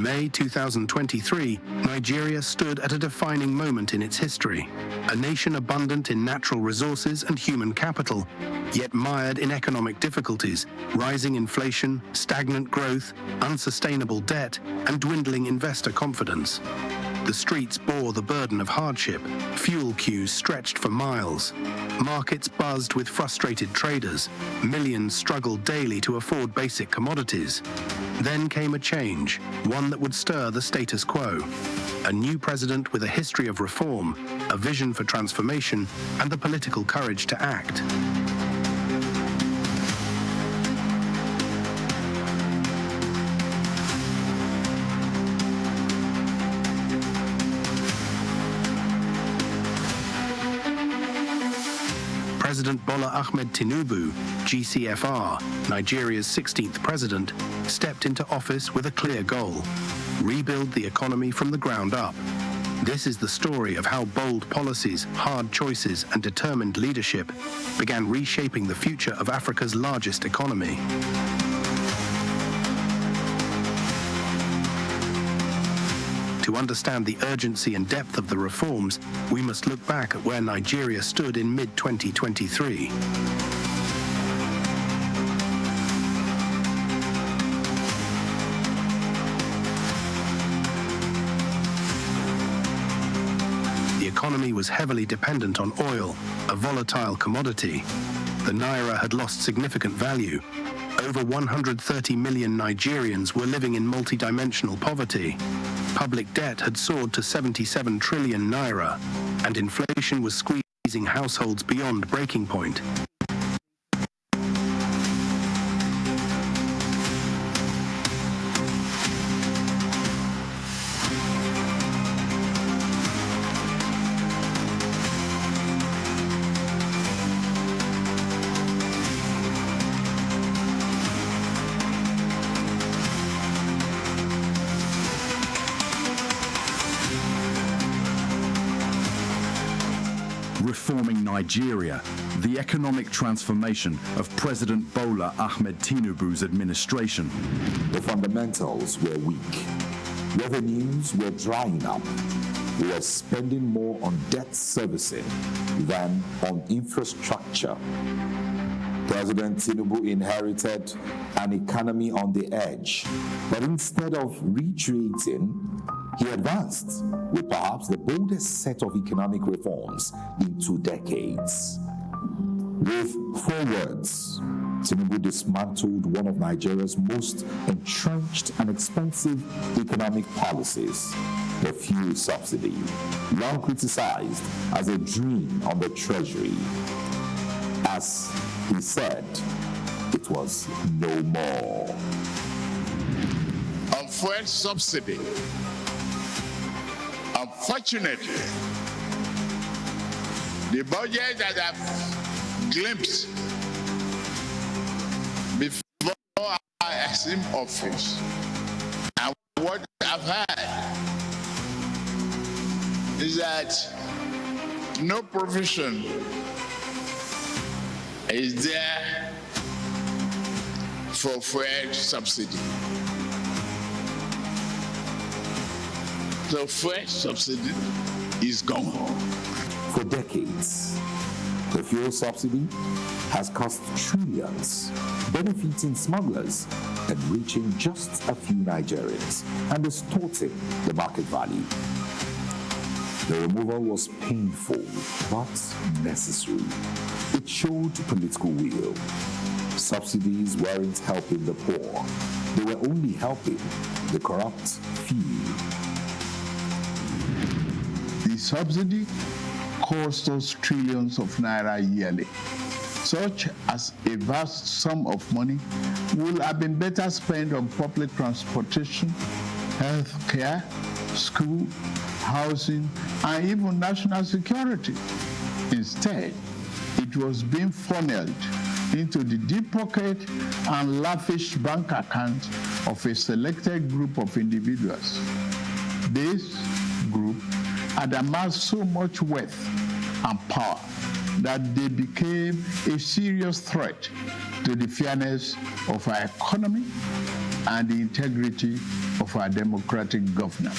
In May 2023, Nigeria stood at a defining moment in its history. A nation abundant in natural resources and human capital, yet mired in economic difficulties, rising inflation, stagnant growth, unsustainable debt, and dwindling investor confidence. The streets bore the burden of hardship, fuel queues stretched for miles. Markets buzzed with frustrated traders, millions struggled daily to afford basic commodities. Then came a change, one that would stir the status quo. A new president with a history of reform, a vision for transformation, and the political courage to act. President Bola Ahmed Tinubu, GCFR, Nigeria's 16th president, stepped into office with a clear goal: rebuild the economy from the ground up. This is the story of how bold policies, hard choices, and determined leadership began reshaping the future of Africa's largest economy. To understand the urgency and depth of the reforms, we must look back at where Nigeria stood in mid-2023. The economy was heavily dependent on oil, a volatile commodity. The naira had lost significant value. Over 130 million Nigerians were living in multidimensional poverty. Public debt had soared to 77 trillion naira, and inflation was squeezing households beyond breaking point. Reforming Nigeria, the economic transformation of President Bola Ahmed Tinubu's administration. The fundamentals were weak. Revenues were drying up. We were spending more on debt servicing than on infrastructure. President Tinubu inherited an economy on the edge, but instead of retreating, he advanced with perhaps the boldest set of economic reforms in 2 decades. With 4 words, Tinubu dismantled one of Nigeria's most entrenched and expensive economic policies, the fuel subsidy, long criticized as a drain on the treasury. As he said, it was no more. On fuel subsidy, unfortunately, the budget that I've glimpsed before I assumed office and what I've heard is that no provision is there for fuel subsidy. The fuel subsidy is gone. For decades, the fuel subsidy has cost trillions, benefiting smugglers and reaching just a few Nigerians and distorting the market value. The removal was painful but necessary. It showed political will. Subsidies weren't helping the poor. They were only helping the corrupt few. The subsidy costs us trillions of naira yearly. Such as a vast sum of money would have been better spent on public transportation, health care, school, housing, and even national security. Instead, it was being funneled into the deep pocket and lavish bank accounts of a selected group of individuals. This group had amassed so much wealth and power that they became a serious threat to the fairness of our economy and the integrity of our democratic governance.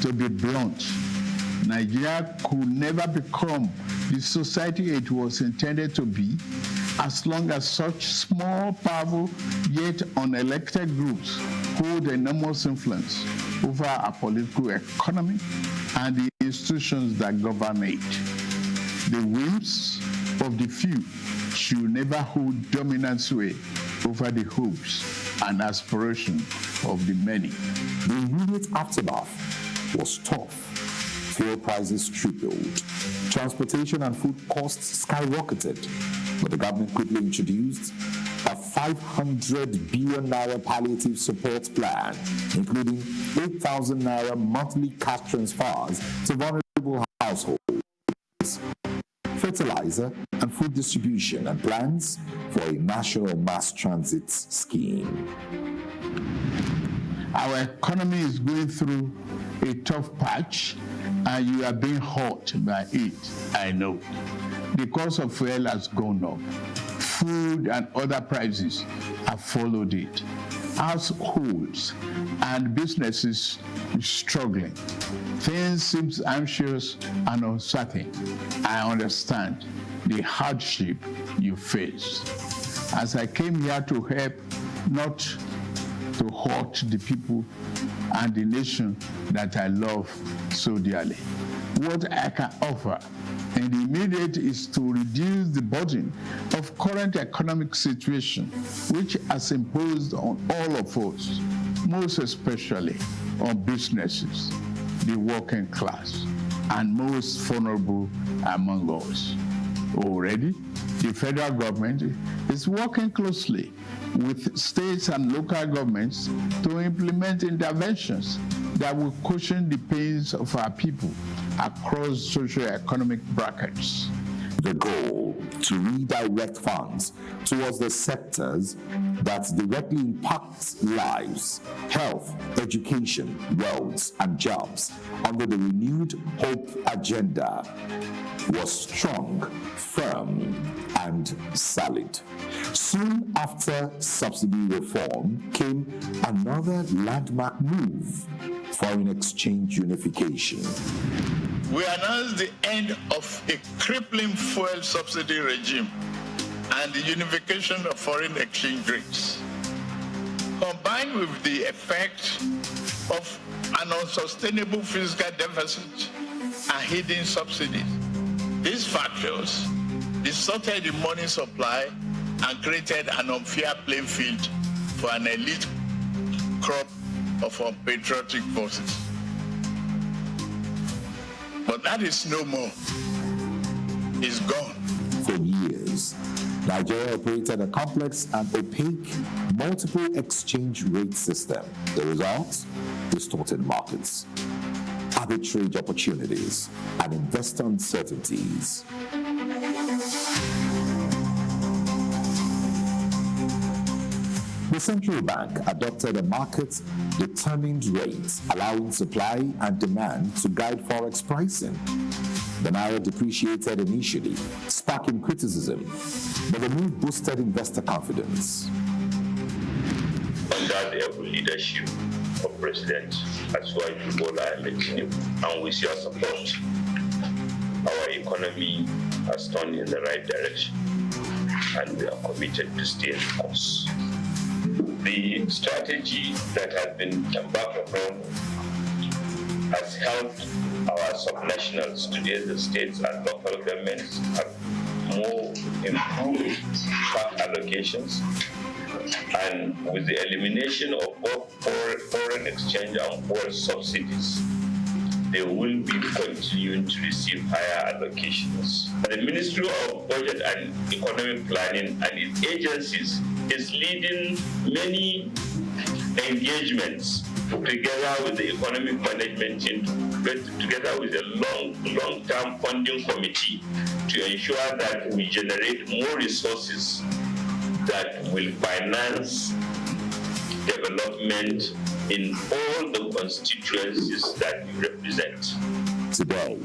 To be blunt, Nigeria could never become the society it was intended to be as long as such small, powerful, yet unelected groups hold enormous influence over our political economy and the institutions that govern it. The whims of the few should never hold dominant sway over the hopes and aspirations of the many. The immediate aftermath was tough. Fuel prices tripled, transportation and food costs skyrocketed, but the government quickly introduced a 500 billion naira palliative support plan, including 8,000 naira monthly cash transfers to vulnerable households, fertilizer and food distribution, and plans for a national mass transit scheme. Our economy is going through a tough patch, and you are being hurt by it, I know. The cost of fuel has gone up. Food and other prices have followed it. Households and businesses are struggling. Things seem anxious and uncertain. I understand the hardship you face. As I came here to help, not to hurt the people and the nation that I love so dearly. What I can offer in the immediate is to reduce the burden of current economic situation, which has imposed on all of us, most especially on businesses, the working class, and most vulnerable among us. Already, the federal government is working closely with states and local governments to implement interventions that will cushion the pains of our people across socio-economic brackets. The goal to redirect funds towards the sectors that directly impact lives, health, education, wealth, and jobs under the renewed hope agenda was strong, firm, and solid. Soon after subsidy reform came another landmark move: foreign exchange unification. We announced the end of a crippling fuel subsidy regime and the unification of foreign exchange rates. Combined with the effect of an unsustainable fiscal deficit and hidden subsidies, these factors distorted the money supply and created an unfair playing field for an elite crop of unpatriotic forces. But that is no more. It's gone. For years, Nigeria operated a complex and opaque multiple exchange rate system. The result? Distorted markets, arbitrage opportunities, and investor uncertainties. The central bank adopted a market-determined rate, allowing supply and demand to guide forex pricing. The naira depreciated initially, sparking criticism, but the move boosted investor confidence. Under the able leadership of President Asiwaju Bola Ahmed Tinubu, and with your support, our economy has turned in the right direction, and we are committed to stay the course. The strategy that has been embarked upon has helped our subnationals, today the states and local governments, have more improved tax allocations, and with the elimination of both foreign exchange and fuel subsidies, they will be continuing to receive higher allocations. The Ministry of Budget and Economic Planning and its agencies is leading many engagements together with the economic management team, together with a long-term funding committee, to ensure that we generate more resources that will finance development in all the constituencies that we represent. Today,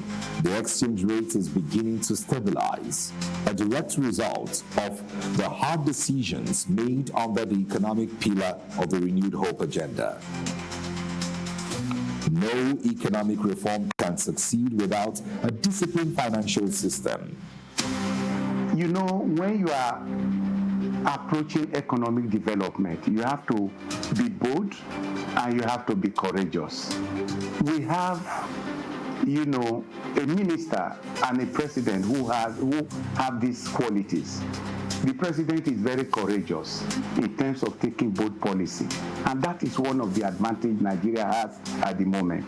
the exchange rate is beginning to stabilize, a direct result of the hard decisions made under the economic pillar of the renewed hope agenda. No economic reform can succeed without a disciplined financial system. You know, when you are approaching economic development, you have to be bold and you have to be courageous. We have, you know, a minister and a president who have these qualities. The president is very courageous in terms of taking bold policy, and that is one of the advantages Nigeria has at the moment.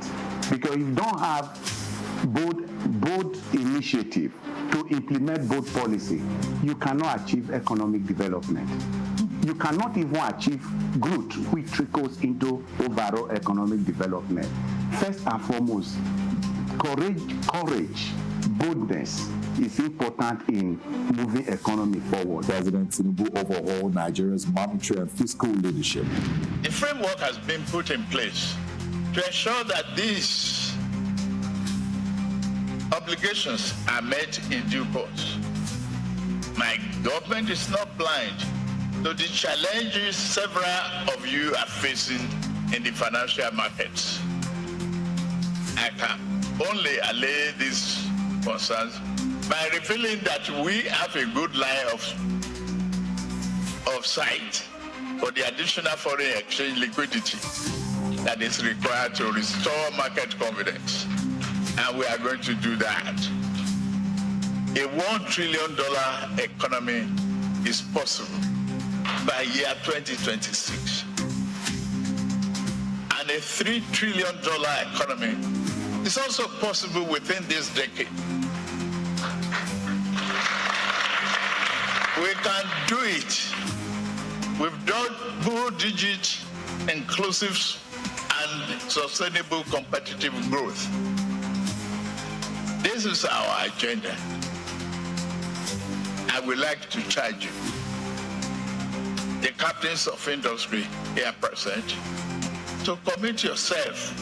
Because if you don't have bold initiative to implement bold policy, you cannot achieve economic development. You cannot even achieve growth, which trickles into overall economic development. First and foremost, courage, boldness is important in moving economy forward. President Tinubu overhauled Nigeria's monetary and fiscal leadership. The framework has been put in place to ensure that these obligations are met in due course. My government is not blind to the challenges several of you are facing in the financial markets. I can only allay these concerns by revealing that we have a good line of sight for the additional foreign exchange liquidity that is required to restore market confidence. And we are going to do that. A $1 trillion economy is possible by year 2026. And a $3 trillion economy is also possible within this decade. We can do it with double-digit, inclusive, and sustainable competitive growth. This is our agenda. I would like to charge you, the captains of industry here present, to commit yourself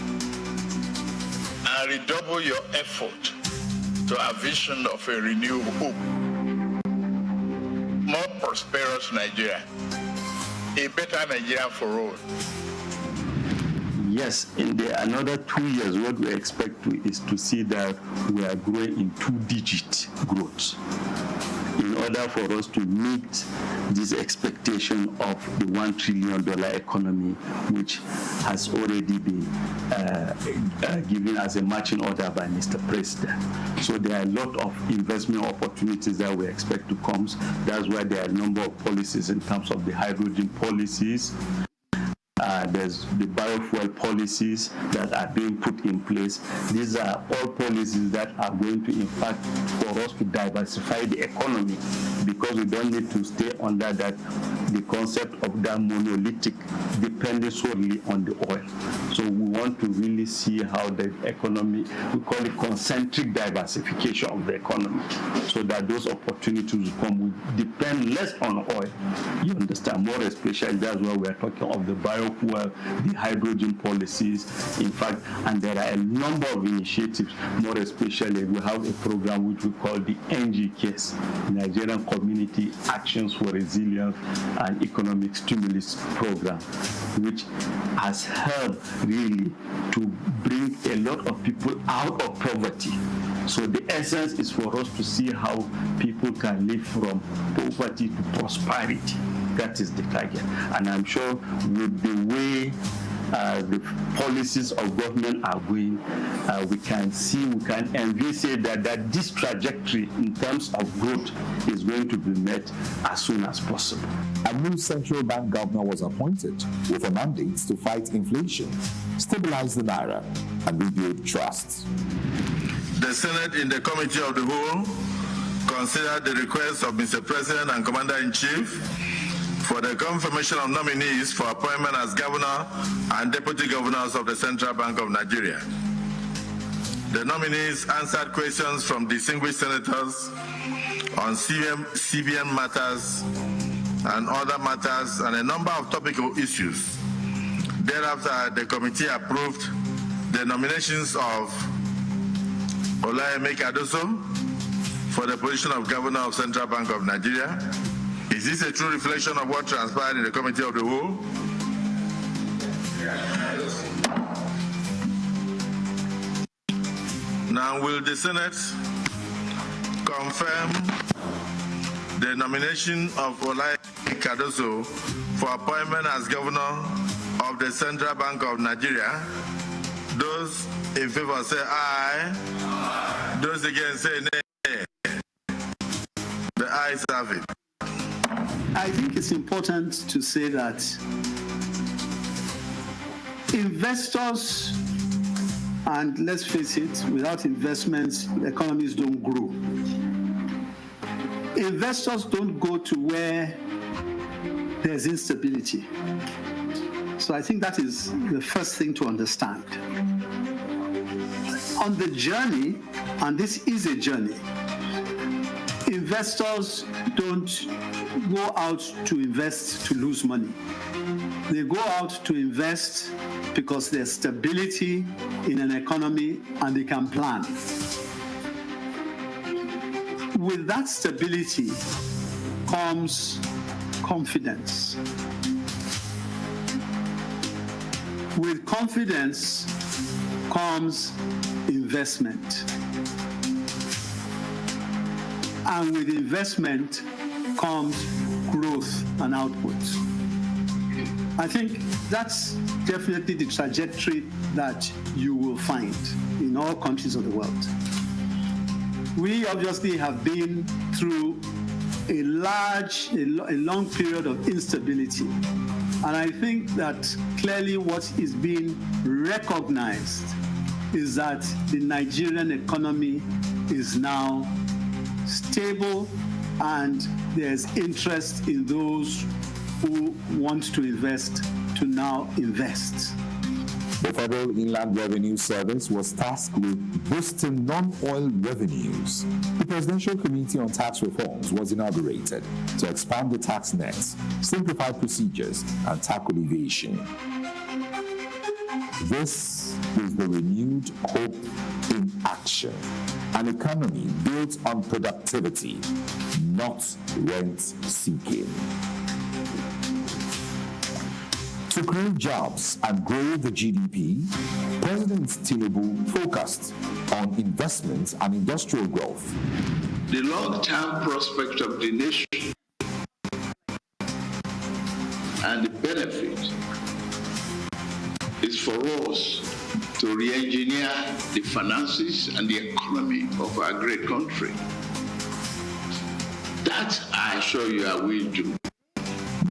and redouble your effort to a vision of a renewed hope, more prosperous Nigeria, a better Nigeria for all. Yes, in another 2 years, what we expect is to see that we are growing in two-digit growth. In order for us to meet this expectation of the $1 trillion economy, which has already been given as a marching order by Mr. President. So there are a lot of investment opportunities that we expect to come. That's why there are a number of policies in terms of the hydrogen policies. There's the biofuel policies that are being put in place. These are all policies that are going to, in fact, for us to diversify the economy, because we don't need to stay under the concept of that monolithic depending solely on the oil. So we want to really see how the economy, we call it concentric diversification of the economy, so that those opportunities will come, we depend less on oil. You understand? More especially, that's why we are talking of the biofuel, the hydrogen policies, in fact, and there are a number of initiatives. More especially, we have a program which we call the NGKS, Nigerian Community Actions for Resilience and Economic Stimulus Program, which has helped really to bring a lot of people out of poverty. So the essence is for us to see how people can live from poverty to prosperity. That is the target. And I'm sure with the way the policies of government are going, we can envisage that this trajectory in terms of growth is going to be met as soon as possible. A new central bank governor was appointed with a mandate to fight inflation, stabilize the naira, and rebuild trust. The Senate, in the Committee of the Whole, considered the request of Mr. President and Commander-in-Chief for the confirmation of nominees for appointment as governor and deputy governors of the Central Bank of Nigeria. The nominees answered questions from distinguished senators on CBN matters and other matters and a number of topical issues. Thereafter, the committee approved the nominations of Olayemi Adoso for the position of Governor of Central Bank of Nigeria. Is this a true reflection of what transpired in the Committee of the Whole? Now, will the Senate confirm the nomination of Olai Cardoso for appointment as governor of the Central Bank of Nigeria? Those in favor say aye. Those against say nay. The ayes have it. I think it's important to say that investors, and let's face it, without investments, economies don't grow. Investors don't go to where there's instability. So I think that is the first thing to understand. On the journey, and this is a journey, investors don't go out to invest to lose money. They go out to invest because there's stability in an economy and they can plan. With that stability comes confidence. With confidence comes investment. And with investment comes growth and output. I think that's definitely the trajectory that you will find in all countries of the world. We obviously have been through a long period of instability. And I think that clearly what is being recognized is that the Nigerian economy is now stable and there's interest in those who want to invest to now invest. The Federal Inland Revenue Service was tasked with boosting non-oil revenues. The Presidential Committee on Tax Reforms was inaugurated to expand the tax nets, simplify procedures, and tackle evasion. This is the renewed hope in action. An economy built on productivity, not rent-seeking. To create jobs and grow the GDP, President Tinubu focused on investment and industrial growth. The long-term prospect of the nation and the benefit is for us to re-engineer the finances and the economy of our great country. That, I assure you, I will do.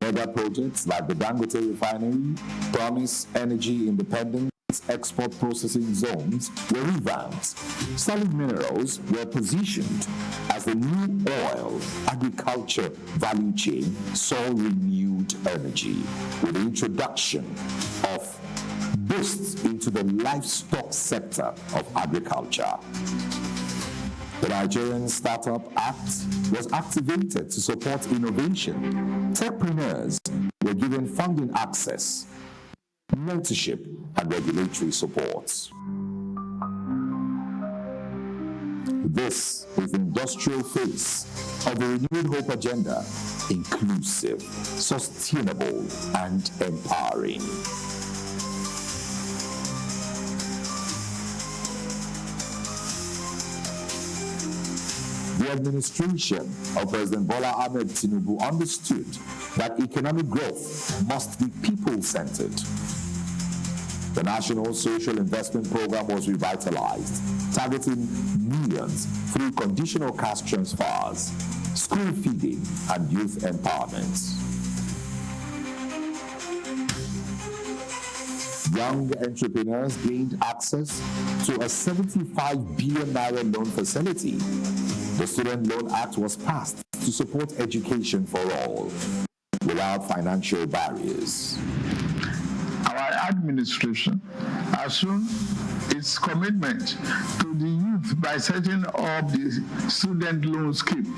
Mega projects like the Dangote refinery, promise energy independence, export processing zones were revamped. Solid minerals were positioned as the new oil agriculture value chain saw renewed energy with the introduction of boosts into the livestock sector of agriculture. The Nigerian Startup Act was activated to support innovation. Techpreneurs were given funding access, mentorship, and regulatory support. This is the industrial face of the Renewed Hope agenda: inclusive, sustainable, and empowering. The administration of President Bola Ahmed Tinubu understood that economic growth must be people-centered. The National Social Investment Program was revitalized, targeting millions through conditional cash transfers, school feeding, and youth empowerment. Young entrepreneurs gained access to a 75 billion naira loan facility. The Student Loan Act was passed to support education for all, without financial barriers. Our administration assumed its commitment to the youth by setting up the student loan scheme.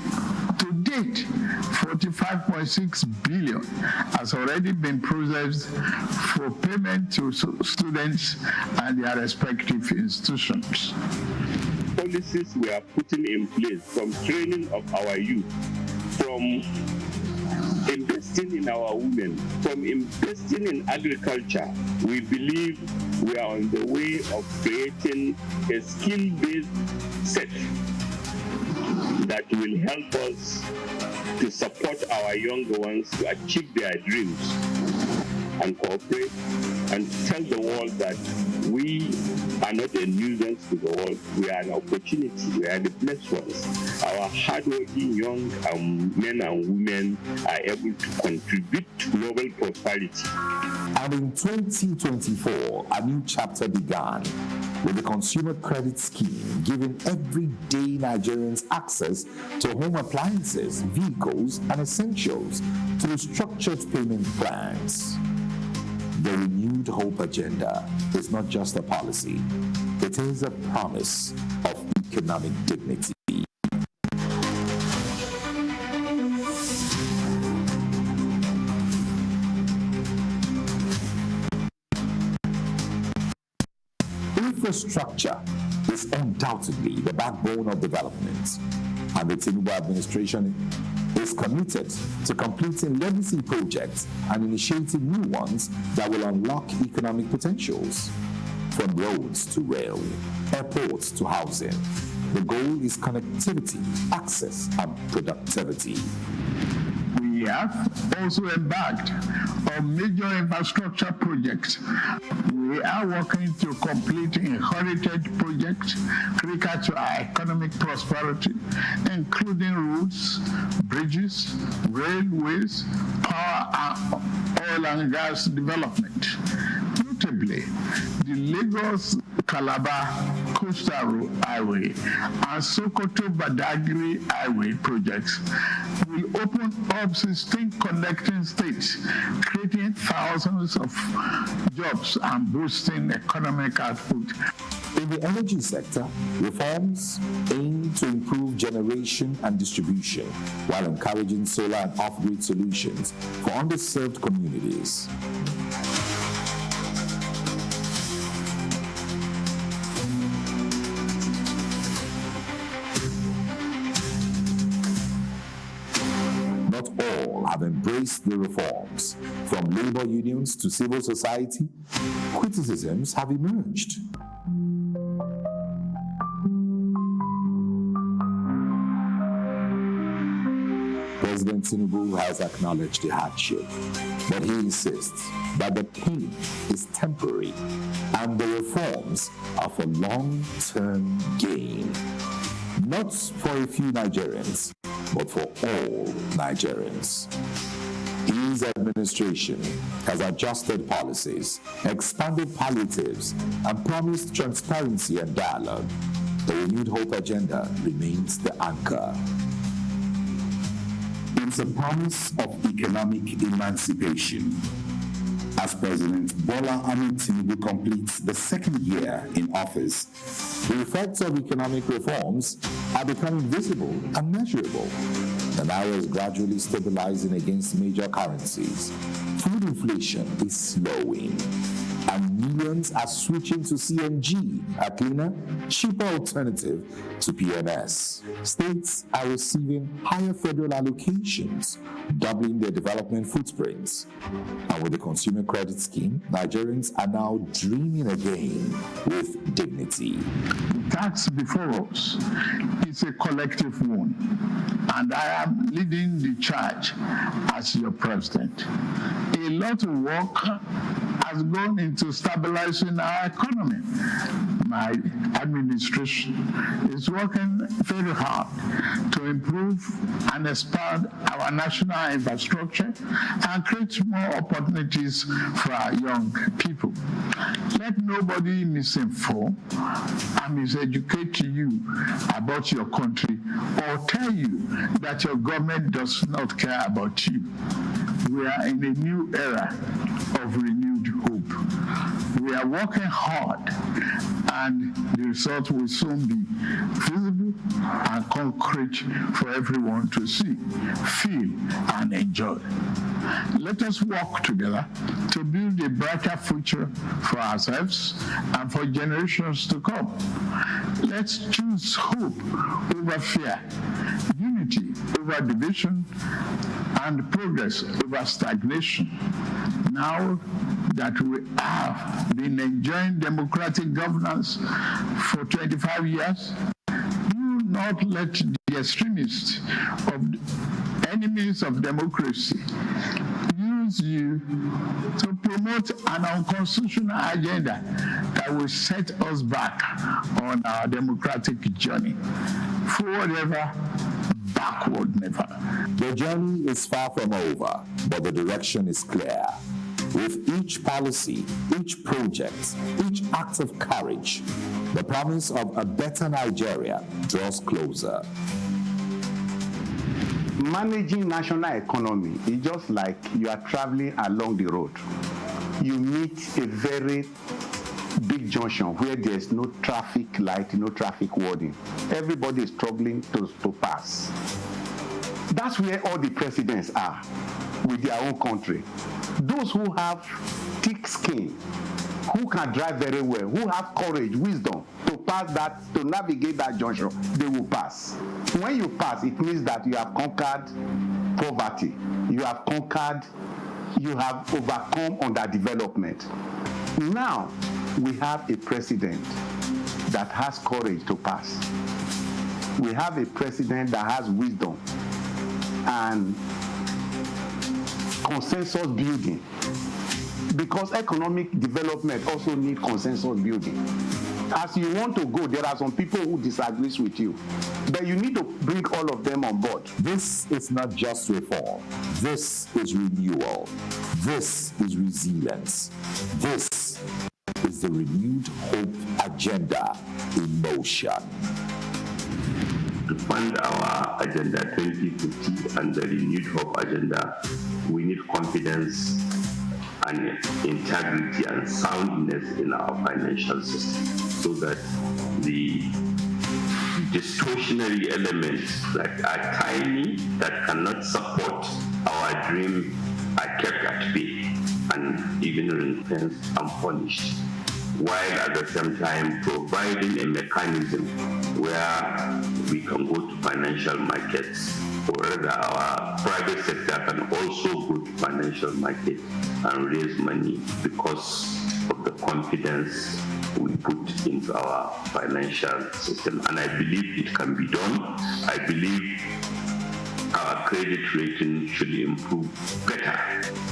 To date, 45.6 billion has already been processed for payment to students and their respective institutions. Policies we are putting in place, from training of our youth, from investment investing in our women, from investing in agriculture, we believe we are on the way of creating a skill-based set that will help us to support our younger ones to achieve their dreams and cooperate and tell the world that we are not a nuisance to the world. We are an opportunity. We are the blessed ones. Our hardworking young men and women are able to contribute to global prosperity. And in 2024, a new chapter began with the Consumer Credit Scheme, giving everyday Nigerians access to home appliances, vehicles, and essentials through structured payment plans. The Renewed Hope Agenda is not just a policy, it is a promise of economic dignity. Infrastructure is undoubtedly the backbone of development, and the Tinubu administration is committed to completing legacy projects and initiating new ones that will unlock economic potentials. From roads to rail, airports to housing, the goal is connectivity, access, and productivity. We have also embarked on major infrastructure projects. We are working to complete a heritage project critical to our economic prosperity, including roads, bridges, railways, power, and oil and gas development. Notably, the Lagos-Calabar Coastal Highway and Sokoto-Badagry Highway projects will open up 16 connecting states, creating thousands of jobs and boosting economic output. In the energy sector, reforms aim to improve generation and distribution while encouraging solar and off-grid solutions for underserved communities. Not all have embraced the reforms. From labor unions to civil society, criticisms have emerged. President Tinubu has acknowledged the hardship, but he insists that the pain is temporary and the reforms are for long-term gain. Not for a few Nigerians, but for all Nigerians. His administration has adjusted policies, expanded palliatives, and promised transparency and dialogue. The Renewed Hope Agenda remains the anchor. It's a promise of economic emancipation. As President Bola Ahmed Tinubu completes the second year in office, the effects of economic reforms are becoming visible and measurable. The naira is gradually stabilizing against major currencies. Food inflation is slowing, and millions are switching to CNG, a cleaner, cheaper alternative to PMS. States are receiving higher federal allocations, doubling their development footprints. And with the Consumer Credit Scheme, Nigerians are now dreaming again with dignity. The task before us is a collective one, and I am leading the charge as your president. A lot of work has gone into stabilizing our economy. My administration is working very hard to improve and expand our national infrastructure and create more opportunities for our young people. Let nobody misinform and miseducate you about your country or tell you that your government does not care about you. We are in a new era of renewed hope. We are working hard, and the result will soon be visible and concrete for everyone to see, feel, and enjoy. Let us work together to build a brighter future for ourselves and for generations to come. Let's choose hope over fear, unity over division, and progress over stagnation. Now that we have been enjoying democratic governance for 25 years, do not let the extremists of enemies of democracy use you to promote an unconstitutional agenda that will set us back on our democratic journey. Forward ever, backward never. The journey is far from over, but the direction is clear. With each policy, each project, each act of courage, the promise of a better Nigeria draws closer. Managing national economy is just like you are traveling along the road. You meet a very big junction where there's no traffic light, no traffic warning. Everybody is struggling to pass. That's where all the presidents are with their own country. Those who have thick skin, who can drive very well, who have courage, wisdom to pass that, to navigate that junction, they will pass. When you pass, it means that you have conquered poverty. You have overcome underdevelopment. Now, we have a president that has courage to pass. We have a president that has wisdom and consensus building, because economic development also needs consensus building. As you want to go, there are some people who disagree with you, but you need to bring all of them on board. This is not just reform. This is renewal. This is resilience. This is the renewed hope agenda in motion. To fund our Agenda 2050 and the renewed hope agenda, we need confidence and integrity and soundness in our financial system, so that the distortionary elements that are tiny, that cannot support our dream, are kept at bay and even ring-fenced and punished, while at the same time providing a mechanism where we can go to financial markets, or rather our private sector can also go to financial markets and raise money because of the confidence we put into our financial system. And I believe it can be done. I believe our credit rating should improve better.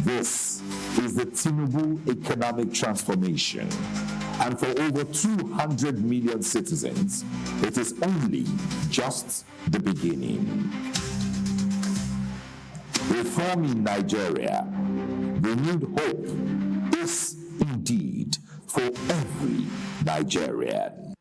This is the Tinubu economic transformation. And for over 200 million citizens, it is only just the beginning. Reform in Nigeria, renewed hope is indeed for every Nigerian.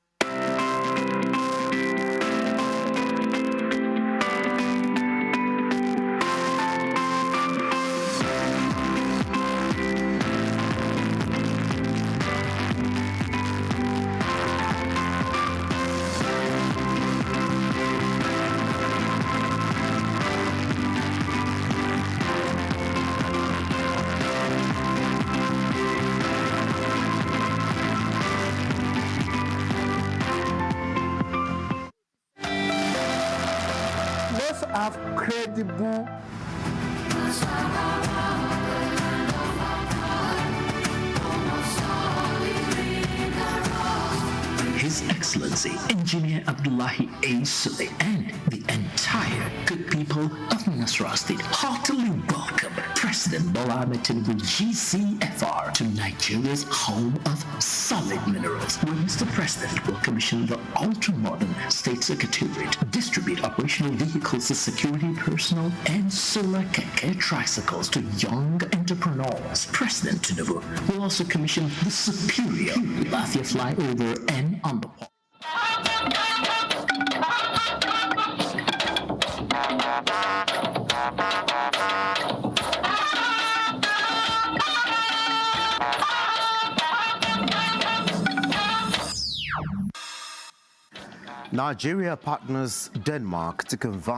Credible. His Excellency Engineer Abdullahi A. Sule and the entire good people of Nasarawa State heartily welcome President Bola Ahmed Tinubu GCFR to Nigeria's home of solid minerals, where Mr. President will commission the ultra-modern State Secretariat, distribute operational vehicles to security personnel, and solar keke tricycles to young entrepreneurs. President Tinubu will also commission the superior Lafia flyover and underpass. Nigeria partners Denmark to convert